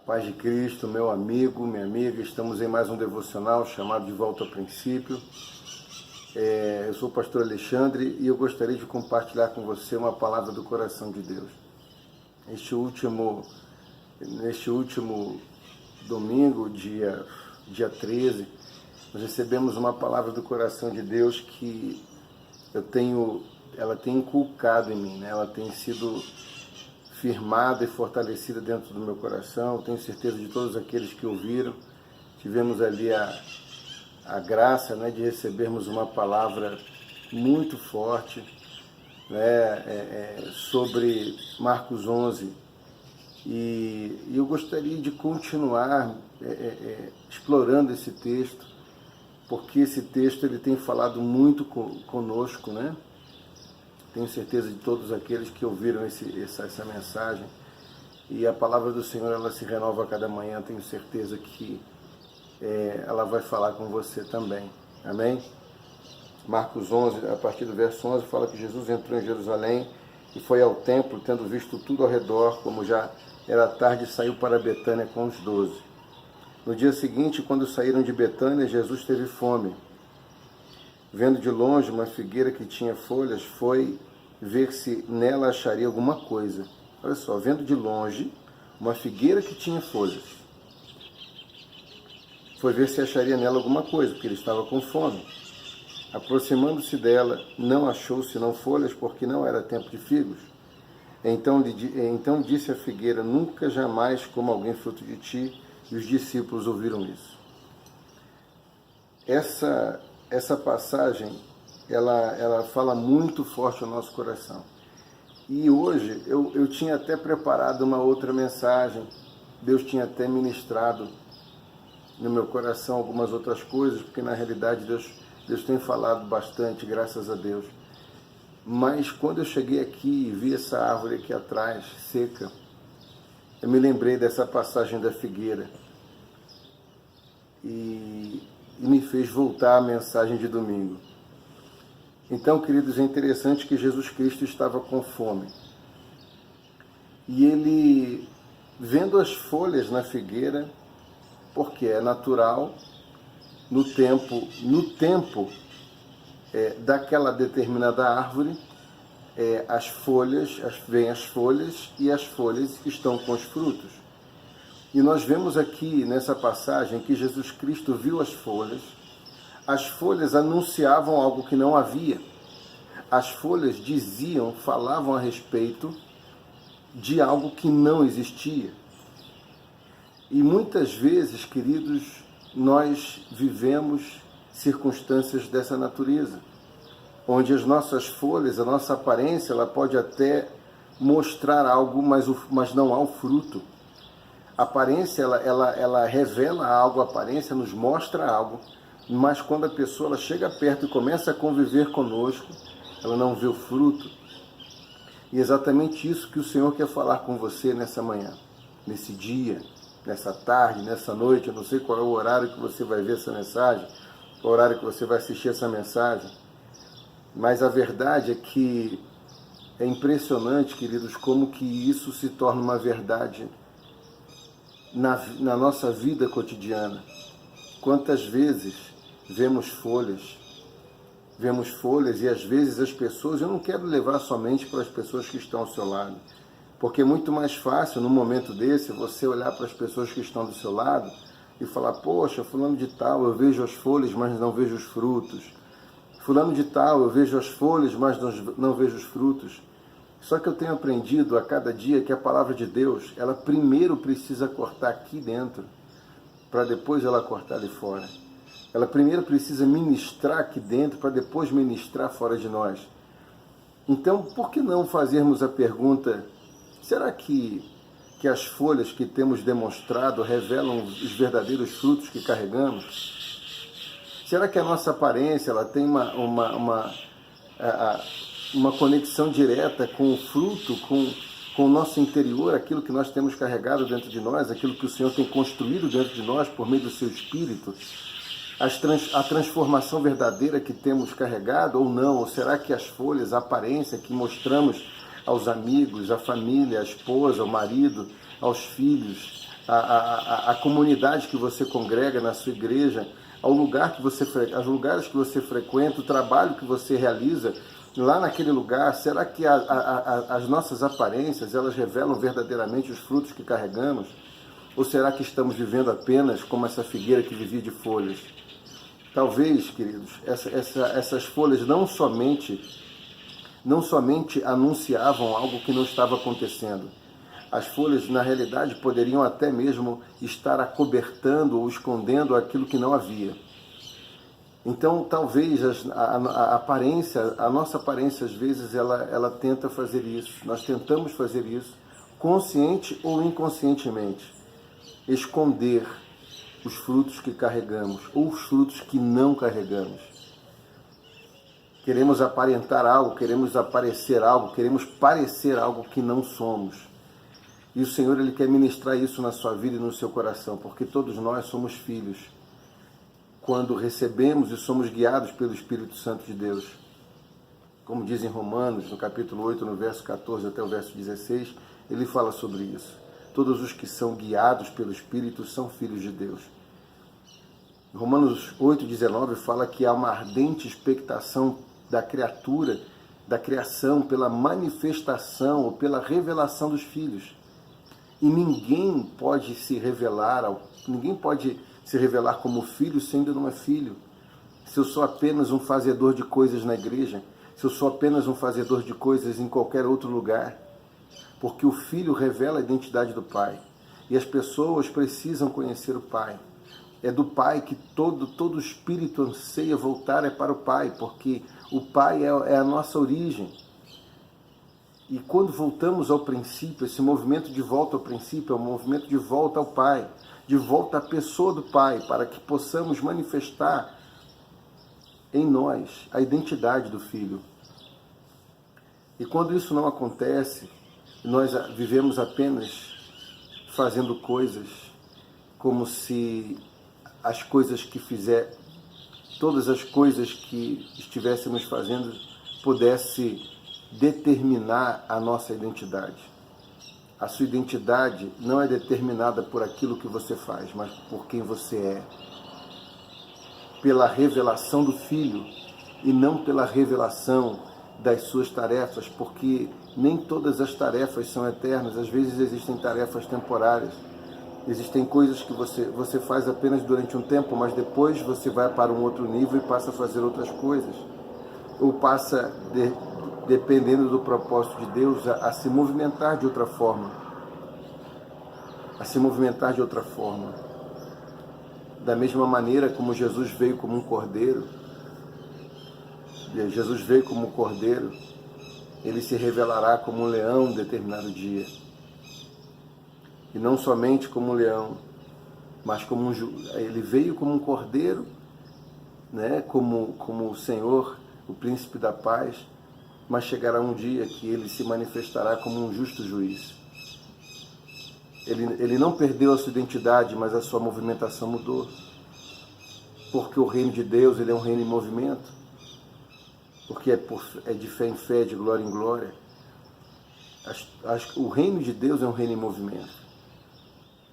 Paz de Cristo, meu amigo, minha amiga, estamos em mais um devocional chamado De Volta ao Princípio. Eu sou o pastor Alexandre e eu gostaria de compartilhar com você uma palavra do coração de Deus. Neste último domingo, dia 13, nós recebemos uma palavra do coração de Deus que ela tem inculcado em mim, né? Ela tem sido firmada e fortalecida dentro do meu coração. Eu tenho certeza de todos aqueles que ouviram. Tivemos ali a graça, né, de recebermos uma palavra muito forte, né, sobre Marcos 11. E eu gostaria de continuar explorando esse texto, porque esse texto ele tem falado muito conosco, né? Tenho certeza de todos aqueles que ouviram essa mensagem. E a palavra do Senhor, ela se renova a cada manhã. Tenho certeza que ela vai falar com você também. Amém? Marcos 11, a partir do verso 11, fala que Jesus entrou em Jerusalém e foi ao templo, tendo visto tudo ao redor, como já era tarde, saiu para Betânia com os 12. No dia seguinte, quando saíram de Betânia, Jesus teve fome. Vendo de longe uma figueira que tinha folhas, foi ver se nela acharia alguma coisa. Olha só, vendo de longe uma figueira que tinha folhas, foi ver se acharia nela alguma coisa, porque ele estava com fome. Aproximando-se dela, não achou senão folhas, porque não era tempo de figos. Então disse a figueira: nunca jamais coma alguém fruto de ti. E os discípulos ouviram isso. Essa passagem, ela fala muito forte ao nosso coração. E hoje eu tinha até preparado uma outra mensagem. Deus tinha até ministrado no meu coração algumas outras coisas, porque na realidade Deus tem falado bastante, graças a Deus. Mas quando eu cheguei aqui e vi essa árvore aqui atrás, seca, eu me lembrei dessa passagem da figueira. E me fez voltar à mensagem de domingo. Então, queridos, é interessante que Jesus Cristo estava com fome. E ele, vendo as folhas na figueira, porque é natural, no tempo daquela determinada árvore, vêm as folhas e as folhas estão com os frutos. E nós vemos aqui nessa passagem que Jesus Cristo viu as folhas anunciavam algo que não havia. As folhas falavam a respeito de algo que não existia. E muitas vezes, queridos, nós vivemos circunstâncias dessa natureza, onde as nossas folhas, a nossa aparência, ela pode até mostrar algo, mas não há o fruto. A aparência, ela revela algo, a aparência nos mostra algo, mas quando a pessoa ela chega perto e começa a conviver conosco, ela não vê o fruto. E é exatamente isso que o Senhor quer falar com você nessa manhã, nesse dia, nessa tarde, nessa noite. Eu não sei qual é o horário que você vai ver essa mensagem, qual é o horário que você vai assistir essa mensagem, mas a verdade é que é impressionante, queridos, como que isso se torna uma verdade na nossa vida cotidiana. Quantas vezes vemos folhas e às vezes as pessoas, eu não quero levar somente para as pessoas que estão ao seu lado, porque é muito mais fácil num momento desse você olhar para as pessoas que estão do seu lado e falar: poxa, fulano de tal, eu vejo as folhas, mas não vejo os frutos. Fulano de tal, eu vejo as folhas, mas não vejo os frutos. Só que eu tenho aprendido a cada dia que a palavra de Deus, ela primeiro precisa cortar aqui dentro, para depois ela cortar ali fora. Ela primeiro precisa ministrar aqui dentro, para depois ministrar fora de nós. Então, por que não fazermos a pergunta: será que as folhas que temos demonstrado revelam os verdadeiros frutos que carregamos? Será que a nossa aparência ela tem uma conexão direta com o fruto, com o nosso interior, aquilo que nós temos carregado dentro de nós, aquilo que o Senhor tem construído dentro de nós por meio do seu Espírito? A transformação verdadeira que temos carregado ou não? Ou será que as folhas, a aparência que mostramos aos amigos, à família, à esposa, ao marido, aos filhos, a comunidade que você congrega na sua igreja, aos lugares que você frequenta, o trabalho que você realiza lá naquele lugar? Será que as nossas aparências, elas revelam verdadeiramente os frutos que carregamos? Ou será que estamos vivendo apenas como essa figueira que vivia de folhas? Talvez, queridos, essas folhas não somente anunciavam algo que não estava acontecendo. As folhas, na realidade, poderiam até mesmo estar acobertando ou escondendo aquilo que não havia. Então, talvez a nossa aparência, às vezes, ela tenta fazer isso. Nós tentamos fazer isso, consciente ou inconscientemente. Esconder os frutos que carregamos, ou os frutos que não carregamos. Queremos aparentar algo, queremos aparecer algo, queremos parecer algo que não somos. E o Senhor, Ele quer ministrar isso na sua vida e no seu coração, porque todos nós somos filhos, quando recebemos e somos guiados pelo Espírito Santo de Deus. Como diz em Romanos, no capítulo 8, no verso 14 até o verso 16, ele fala sobre isso. Todos os que são guiados pelo Espírito são filhos de Deus. Romanos 8,19 fala que há uma ardente expectação da criação, pela manifestação ou pela revelação dos filhos. E ninguém pode se revelar como filho se ainda não é filho. Se eu sou apenas um fazedor de coisas na igreja, se eu sou apenas um fazedor de coisas em qualquer outro lugar, porque o filho revela a identidade do pai. E as pessoas precisam conhecer o pai. É do pai que todo espírito anseia voltar, é para o pai, porque o pai é a nossa origem. E quando voltamos ao princípio, esse movimento de volta ao princípio é um movimento de volta ao pai, de volta à pessoa do pai, para que possamos manifestar em nós a identidade do filho. E quando isso não acontece, nós vivemos apenas fazendo coisas como se as coisas que todas as coisas que estivéssemos fazendo pudesse determinar a nossa identidade. A sua identidade não é determinada por aquilo que você faz, mas por quem você é. Pela revelação do Filho e não pela revelação das suas tarefas, porque nem todas as tarefas são eternas. Às vezes existem tarefas temporárias. Existem coisas que você faz apenas durante um tempo, mas depois você vai para um outro nível e passa a fazer outras coisas. Ou passa, dependendo do propósito de Deus, a se movimentar de outra forma. Da mesma maneira como Jesus veio como um cordeiro, ele se revelará como um leão em determinado dia. E não somente como um leão, mas como ele veio como um cordeiro, né? como o Senhor, o príncipe da paz, mas chegará um dia que ele se manifestará como um justo juiz. Ele não perdeu a sua identidade, mas a sua movimentação mudou. Porque o reino de Deus, ele é um reino em movimento. Porque é de fé em fé, de glória em glória. O reino de Deus é um reino em movimento.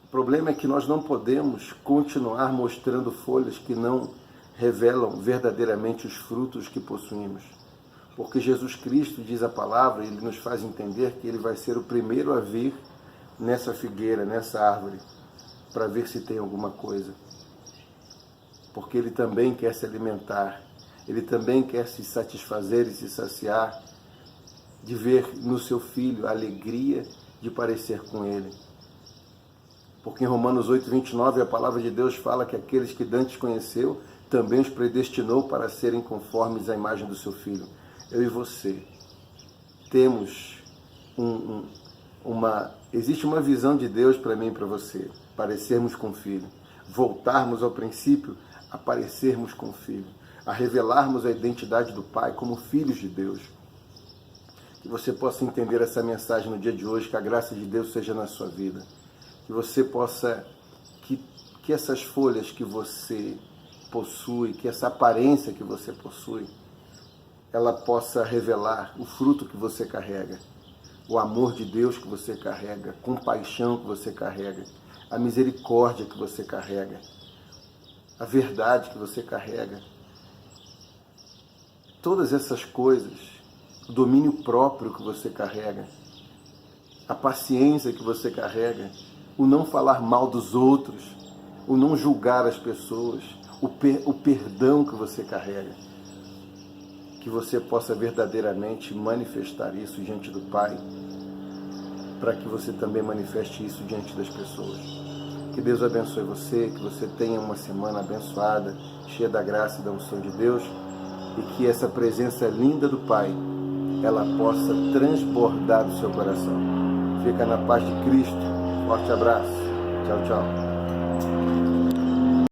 O problema é que nós não podemos continuar mostrando folhas que não revelam verdadeiramente os frutos que possuímos. Porque Jesus Cristo, diz a palavra, ele nos faz entender que ele vai ser o primeiro a vir nessa figueira, nessa árvore, para ver se tem alguma coisa. Porque ele também quer se alimentar, ele também quer se satisfazer e se saciar de ver no seu filho a alegria de parecer com ele. Porque em Romanos 8:29 a palavra de Deus fala que aqueles que dantes conheceu, também os predestinou para serem conformes à imagem do seu filho. Eu e você temos existe uma visão de Deus para mim e para você, parecermos com o Filho, voltarmos ao princípio, a parecermos com o Filho, a revelarmos a identidade do Pai como filhos de Deus. Que você possa entender essa mensagem no dia de hoje, que a graça de Deus seja na sua vida, que você possa, que essas folhas que você possui, que essa aparência que você possui, ela possa revelar o fruto que você carrega, o amor de Deus que você carrega, a compaixão que você carrega, a misericórdia que você carrega, a verdade que você carrega. Todas essas coisas, o domínio próprio que você carrega, a paciência que você carrega, o não falar mal dos outros, o não julgar as pessoas, o perdão que você carrega, que você possa verdadeiramente manifestar isso diante do Pai, para que você também manifeste isso diante das pessoas. Que Deus abençoe você, que você tenha uma semana abençoada, cheia da graça e da unção de Deus, e que essa presença linda do Pai, ela possa transbordar do seu coração. Fica na paz de Cristo. Forte abraço. Tchau, tchau.